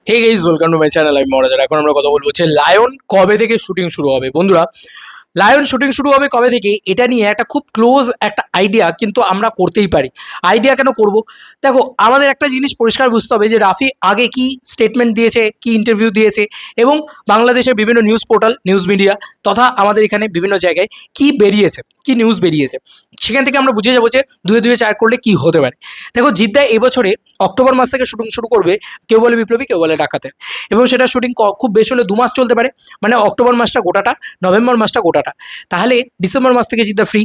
Hey guys, welcome to my channel. আমি মহারাজার। এখন আমরা কথা বলবো যে লায়ন কবে থেকে শুটিং শুরু হবে। বন্ধুরা, লায়ন শুটিং শুরু হবে কবে থেকে এটা নিয়ে একটা খুব ক্লোজ একটা আইডিয়া কিন্তু আমরা করতেই পারি। আইডিয়া কেন করব? দেখো, আমাদের একটা জিনিস পরিষ্কার বুঝতে হবে যে রাফি আগে কি স্টেটমেন্ট দিয়েছে, কি ইন্টারভিউ দিয়েছে, এবং বাংলাদেশের বিভিন্ন নিউজ পোর্টাল, নিউজ মিডিয়া তথা আমাদের এখানে বিভিন্ন জায়গায় কি বেরিয়েছে, কি নিউজ বেরিয়েছে, সেখান থেকে আমরা বুঝে যাবো যে দুয়ে দুয়ে চার করলে কি হতে পারে। দেখো, জিদ্দা এবছরে অক্টোবর মাস থেকে শুটিং শুরু করবে। কেউ বলে বিপ্লবী, কেউ বলে ডাকাতের, এবং সেটা শুটিং খুব বেশি হলে 2 মাস চলতে পারে। মানে অক্টোবর মাসটা গোটাটা, নভেম্বর মাসটা গোটাটা, তাহলে ডিসেম্বর মাস থেকে জিদ্দা ফ্রি।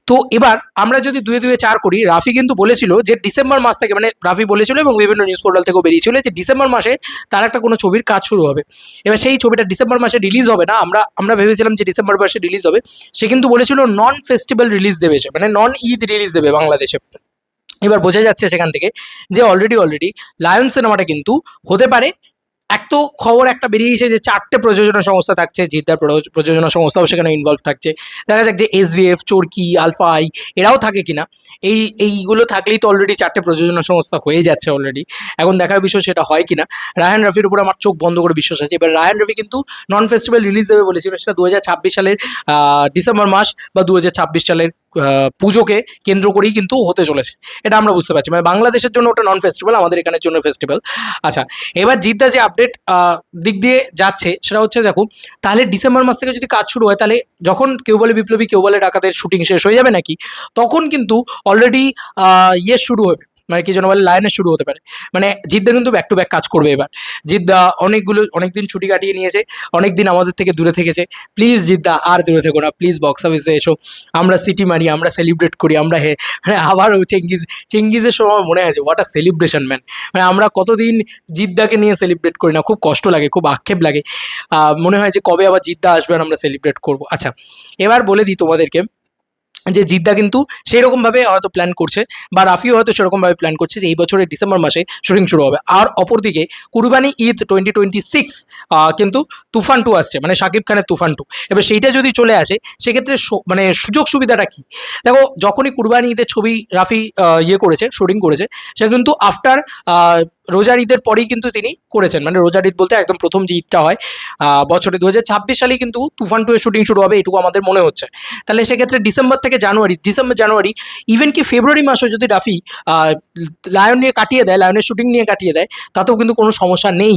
তো এবার আমরা যদি দুয়ে দুয়ে চার করি, রাফি কিন্তু বলেছিল যে ডিসেম্বর মাস থেকে, মানে রাফি বলেছিল এবং বিভিন্ন নিউজ পোর্টাল থেকেও বেরিয়েছিল যে ডিসেম্বর মাসে তার একটা কোনো ছবির কাজ শুরু হবে। এবার সেই ছবিটা ডিসেম্বর মাসে রিলিজ হবে না, আমরা ভেবেছিলাম যে ডিসেম্বর মাসে রিলিজ হবে। সে কিন্তু বলেছিল নন ফেস্টিভ্যাল রিলিজ দেবে, সে মানে নন ঈদ রিলিজ দেবে বাংলাদেশে। এবার বোঝা যাচ্ছে সেখান থেকে যে অলরেডি লায়ন সিনেমাটা কিন্তু হতে পারে। এক তো খবর একটা বেরিয়েছে যে 4টে প্রযোজনা সংস্থা থাকছে, জিদ্দার প্রযোজনা সংস্থাও সেখানে ইনভলভ থাকছে। দেখা যাক যে এসভিএফ, চরকি, আলফা আই এরাও থাকে কিনা। এইগুলো থাকলেই তো অলরেডি 4টে প্রযোজনা সংস্থা হয়ে যাচ্ছে অলরেডি। এখন দেখার বিষয় সেটা হয় কিনা। রায়হান রাফির উপর আমার চোখ বন্ধ করে বিশ্বাস আছে। এবার রায়হান রাফি কিন্তু নন ফেস্টিভ্যাল রিলিজ দেবে বলেছিল, সেটা 2026 সালের ডিসেম্বর মাস বা 2026 সালের পুজোকে কেন্দ্র করেই কিন্তু হতে চলেছে। এটা আমরা বুঝতে পারছি, মানে বাংলাদেশের জন্য ওটা নন ফেস্টিভ্যাল, আমাদের এখানের জন্য ফেস্টিভ্যাল। আচ্ছা, এবার জিদ্দা যে আপডেট দিক দিয়ে যাচ্ছে সেটা হচ্ছে, দেখো, তাহলে ডিসেম্বর মাস থেকে যদি কাজ শুরু হয়, তাহলে যখন কেউ বলে বিপ্লবী, কেউ বলে ডাকাতের শুটিং শেষ হয়ে যাবে নাকি, তখন কিন্তু অলরেডি শুরু হবে, মানে কি যেন বলে, লায়নের শুরু হতে পারে। মানে জিদ্দা কিন্তু ব্যাক টু ব্যাক কাজ করবে এবার। জিদ্দা অনেকদিন ছুটি কাটিয়ে নিয়েছে, অনেকদিন আমাদের থেকে দূরে থেকেছে। প্লিজ জিদ্দা, আর দূরে থেকো না, প্লিজ বক্স অফিসে এসো, আমরা সিটি মারি, আমরা সেলিব্রেট করি, আমরা মানে আবারও চেঙ্গিজের সময় মনে আছে, হোয়াট আ সেলিব্রেশন ম্যান। মানে আমরা কতদিন জিদ্দাকে নিয়ে সেলিব্রেট করি না, খুব কষ্ট লাগে, খুব আক্ষেপ লাগে। মনে হয় যে কবে আবার জিদ্দা আসবেন, আমরা সেলিব্রেট করবো। আচ্ছা, এবার বলে দিই তোমাদেরকে যে জিদ্দা কিন্তু সেই রকমভাবে হয়তো প্ল্যান করছে, বা রাফিও হয়তো সেরকমভাবে প্ল্যান করছে যে এই বছরের ডিসেম্বর মাসে শুটিং শুরু হবে। আর অপরদিকে কুরবানি ঈদ 2026 কিন্তু তুফান 2 আসছে, মানে শাকিব খানের তুফান 2। এবার সেইটা যদি চলে আসে, সেক্ষেত্রে মানে সুযোগ সুবিধাটা কী? দেখো, যখনই কুরবানি ঈদের ছবি রাফি করেছে, শুটিং করেছে, সে কিন্তু আফটার রোজার ঈদের পরেই কিন্তু তিনি করেছেন। মানে রোজার ঈদ বলতে একদম প্রথম যে ঈদটা হয় বছরে, 2026 সালেই কিন্তু তুফান 2 এর শুটিং শুরু হবে, এটুকু আমাদের মনে হচ্ছে। তাহলে সেক্ষেত্রে ডিসেম্বর থেকে জানুয়ারি, ইভেন কি ফেব্রুয়ারি মাসেও যদি রাফি লায়ন নিয়ে কাটিয়ে দেয়, লায়নের শুটিং নিয়ে কাটিয়ে দেয়, তাতেও কিন্তু কোনো সমস্যা নেই।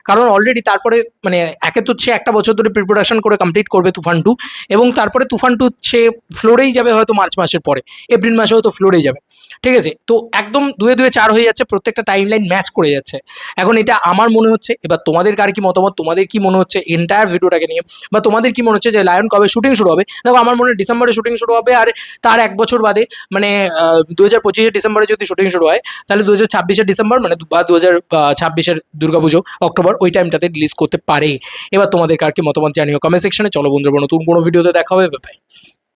কারণ অলরেডি তারপরে, মানে একে তো সে একটা বছর ধরে প্রিপারেশন করে কমপ্লিট করবে তুফান 2, এবং তারপরে তুফান 2 সে ফ্লোরেই যাবে হয়তো মার্চ মাসের পরে, এপ্রিল মাসেও তো ফ্লোরেই যাবে। ঠিক আছে, তো একদম দুয়ে দুয়ে চার হয়ে যাচ্ছে, প্রত্যেকটা টাইম লাইন ম্যাচ করে যাচ্ছে। এখন এটা আমার মনে হচ্ছে, এবার তোমাদের কার কি মতামত, তোমাদের কি মনে হচ্ছে এন্টায়ার ভিডিওটাকে নিয়ে, বা তোমাদের কি মনে হচ্ছে যে লায়ন কবে শুটিং শুরু হবে? দেখো, আমার মনে হয় ডিসেম্বরে শুটিং শুরু হবে, আর তার 1 বছর বাদে, মানে 2025-এর ডিসেম্বরে যদি শুটিং শুরু হয়, তাহলে 2026-এর ডিসেম্বর, মানে বা 2026-এর দুর্গাপুজো অক্টোবর, ওই টাইমটাতে রিলিজ করতে পারে। এবার তোমাদের কার কি মতামত জানিও কমেন্ট সেকশনে। চলো বন্ধুরা, নতুন কোনো ভিডিওতে দেখা হবে, বাই।